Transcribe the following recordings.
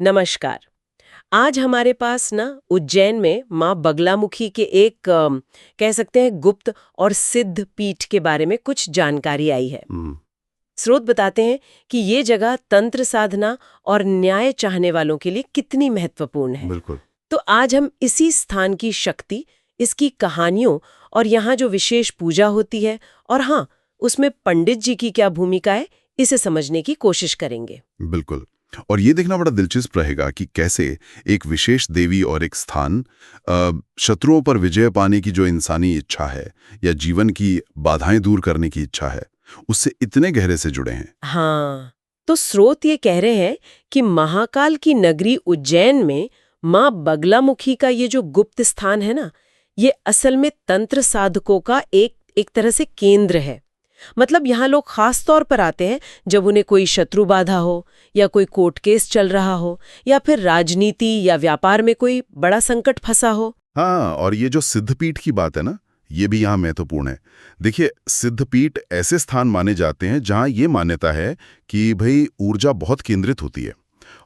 नमस्कार। आज हमारे पास ना उज्जैन में माँ बगलामुखी के एक कह सकते हैं गुप्त और सिद्ध पीठ के बारे में कुछ जानकारी आई है। हम्म, स्रोत बताते हैं कि ये जगह तंत्र साधना और न्याय चाहने वालों के लिए कितनी महत्वपूर्ण है। बिल्कुल। तो आज हम इसी स्थान की शक्ति, इसकी कहानियों और यहाँ जो विशेष पूजा होती है और हाँ, उसमें पंडित जी की क्या भूमिका है, इसे समझने की कोशिश करेंगे। बिल्कुल। और ये देखना बड़ा दिलचस्प रहेगा कि कैसे एक विशेष देवी और एक स्थान शत्रुओं पर विजय पाने की जो इंसानी इच्छा है या जीवन की बाधाएं दूर करने की इच्छा है, उससे इतने गहरे से जुड़े हैं। हाँ, तो स्रोत ये कह रहे हैं कि महाकाल की नगरी उज्जैन में माँ बगलामुखी का ये जो गुप्त स्थान है ना, ये असल में तंत्र साधकों का एक एक तरह से केंद्र है। मतलब यहाँ लोग खास तौर पर आते हैं जब उन्हें कोई शत्रु बाधा हो या कोई कोर्ट केस चल रहा हो या फिर राजनीति या व्यापार में कोई बड़ा संकट फंसा हो। हाँ, और ये जो सिद्धपीठ की बात है ना, ये भी यहाँ महत्वपूर्ण है। देखिए, सिद्धपीठ ऐसे स्थान माने जाते हैं जहाँ ये मान्यता है कि भाई ऊर्जा बहुत केंद्रित होती है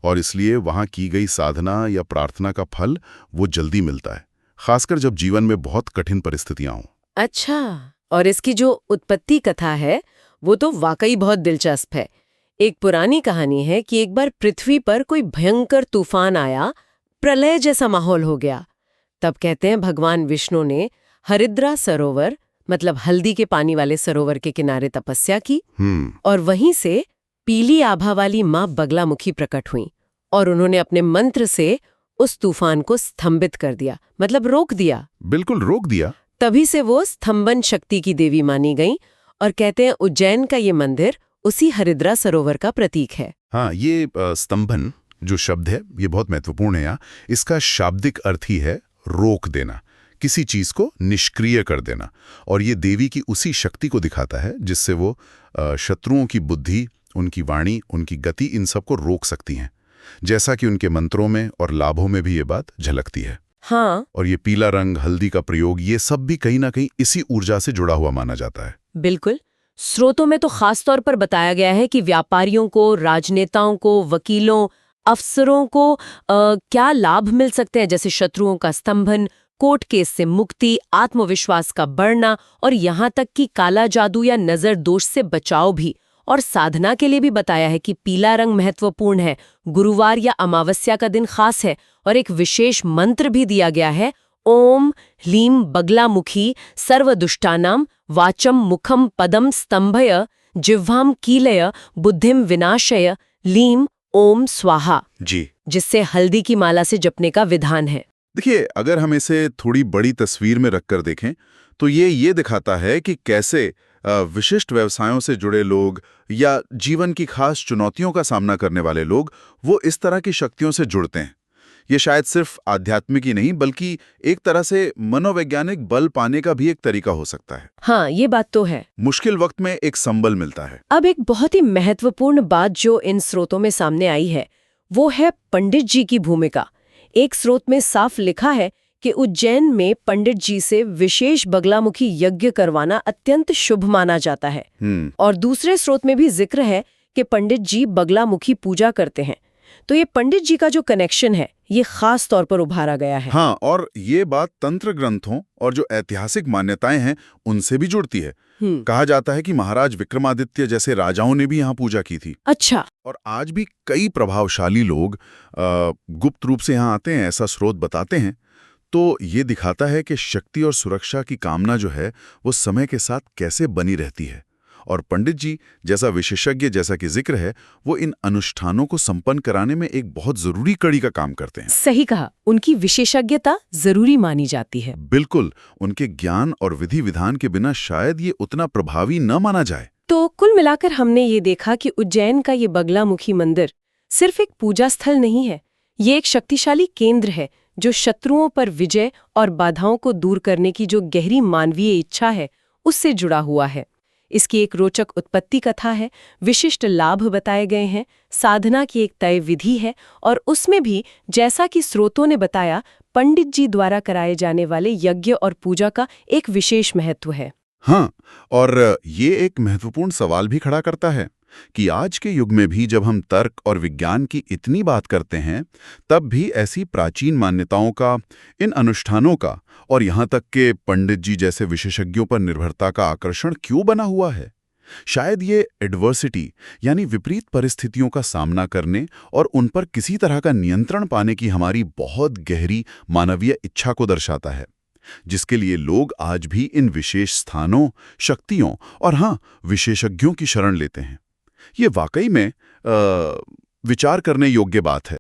और इसलिए वहाँ की गई साधना या प्रार्थना का फल वो जल्दी मिलता है, खासकर जब जीवन में बहुत कठिन परिस्थितियां हों। अच्छा, और इसकी जो उत्पत्ति कथा है वो तो वाकई बहुत दिलचस्प है। एक पुरानी कहानी है कि एक बार पृथ्वी पर कोई भयंकर तूफान आया, प्रलय जैसा माहौल हो गया। तब कहते हैं भगवान विष्णु ने हरिद्रा सरोवर, मतलब हल्दी के पानी वाले सरोवर के किनारे तपस्या की और वहीं से पीली आभा वाली माँ बगलामुखी प्रकट हुई और उन्होंने अपने मंत्र से उस तूफान को स्तंभित कर दिया, मतलब रोक दिया। बिल्कुल रोक दिया। तभी से वो स्तंभन शक्ति की देवी मानी गई और कहते हैं उज्जैन का ये मंदिर उसी हरिद्रा सरोवर का प्रतीक है। हाँ, ये स्तंभन जो शब्द है ये बहुत महत्वपूर्ण है यहाँ। इसका शाब्दिक अर्थ ही है रोक देना, किसी चीज को निष्क्रिय कर देना। और ये देवी की उसी शक्ति को दिखाता है जिससे वो शत्रुओं की बुद्धि, उनकी वाणी, उनकी गति, इन सब को रोक सकती हैं, जैसा कि उनके मंत्रों में और लाभों में भी ये बात झलकती है। हाँ, और ये पीला रंग, हल्दी का प्रयोग, ये सब भी कहीं ना कहीं इसी ऊर्जा से जुड़ा हुआ माना जाता है। बिल्कुल। स्रोतों में तो खास तौर पर बताया गया है कि व्यापारियों को, राजनेताओं को, वकीलों, अफसरों को क्या लाभ मिल सकते हैं, जैसे शत्रुओं का स्तंभन, कोर्ट केस से मुक्ति, आत्मविश्वास का बढ़ना और यहाँ तक कि काला जादू या नजर दोष से बचाव भी। और साधना के लिए भी बताया है कि पीला रंग महत्वपूर्ण है, गुरुवार या अमावस्या का दिन खास है और एक विशेष मंत्र भी दिया गया है, ओम ह्लीं बगलामुखी सर्वदुष्टानां वाचम मुखम पदम स्तंभय जिह्वाम कीलय बुद्धिम विनाशय लीम ओम स्वाहा जी। जिससे हल्दी की माला से जपने का विधान है। देखिए, अगर हम इसे थोड़ी बड़ी तस्वीर में रखकर देखें तो ये दिखाता है कि कैसे विशिष्ट व्यवसायों से जुड़े लोग या जीवन की खास चुनौतियों का सामना करने वाले लोग वो इस तरह की शक्तियों से जुड़ते हैं। ये शायद सिर्फ आध्यात्मिक ही नहीं बल्कि एक तरह से मनोवैज्ञानिक बल पाने का भी एक तरीका हो सकता है। हाँ, ये बात तो है। मुश्किल वक्त में एक संबल मिलता है। अब एक बहुत ही महत्वपूर्ण बात जो इन स्रोतों में सामने आई है वो है पंडित जी की भूमिका। एक स्रोत में साफ लिखा है कि उज्जैन में पंडित जी से विशेष बगलामुखी यज्ञ करवाना अत्यंत शुभ माना जाता है। और दूसरे स्रोत में भी जिक्र है कि पंडित जी बगलामुखी पूजा करते हैं। तो ये पंडित जी का जो कनेक्शन है ये खास तौर पर उभारा गया है। हाँ, और ये बात तंत्र ग्रंथों और जो ऐतिहासिक मान्यताएं हैं उनसे भी जुड़ती है। कहा जाता है कि महाराज विक्रमादित्य जैसे राजाओं ने भी यहाँ पूजा की थी। अच्छा। और आज भी कई प्रभावशाली लोग गुप्त रूप से यहाँ आते हैं, ऐसा स्रोत बताते हैं। तो ये दिखाता है कि शक्ति और सुरक्षा की कामना जो है वो समय के साथ कैसे बनी रहती है। और पंडित जी जैसा विशेषज्ञ, जैसा कि जिक्र है, वो इन अनुष्ठानों को संपन्न कराने में एक बहुत जरूरी कड़ी का काम करते हैं। सही कहा, उनकी विशेषज्ञता जरूरी मानी जाती है। बिल्कुल, उनके ज्ञान और विधि विधान के बिना शायद ये उतना प्रभावी न माना जाए। तो कुल मिलाकर हमने ये देखा कि उज्जैन का ये बगलामुखी मंदिर सिर्फ एक पूजा स्थल नहीं है, ये एक शक्तिशाली केंद्र है जो शत्रुओं पर विजय और बाधाओं को दूर करने की जो गहरी मानवीय इच्छा है उससे जुड़ा हुआ है। इसकी एक रोचक उत्पत्ति कथा है, विशिष्ट लाभ बताए गए हैं, साधना की एक तय विधि है और उसमें भी जैसा कि स्रोतों ने बताया पंडित जी द्वारा कराए जाने वाले यज्ञ और पूजा का एक विशेष महत्व है। हाँ, और ये एक महत्वपूर्ण सवाल भी खड़ा करता है कि आज के युग में भी जब हम तर्क और विज्ञान की इतनी बात करते हैं, तब भी ऐसी प्राचीन मान्यताओं का, इन अनुष्ठानों का और यहाँ तक के पंडित जी जैसे विशेषज्ञों पर निर्भरता का आकर्षण क्यों बना हुआ है? शायद ये एडवर्सिटी यानी विपरीत परिस्थितियों का सामना करने और उन पर किसी तरह का नियंत्रण पाने की हमारी बहुत गहरी मानवीय इच्छा को दर्शाता है, जिसके लिए लोग आज भी इन विशेष स्थानों, शक्तियों और हाँ, विशेषज्ञों की शरण लेते हैं। ये वाकई में विचार करने योग्य बात है।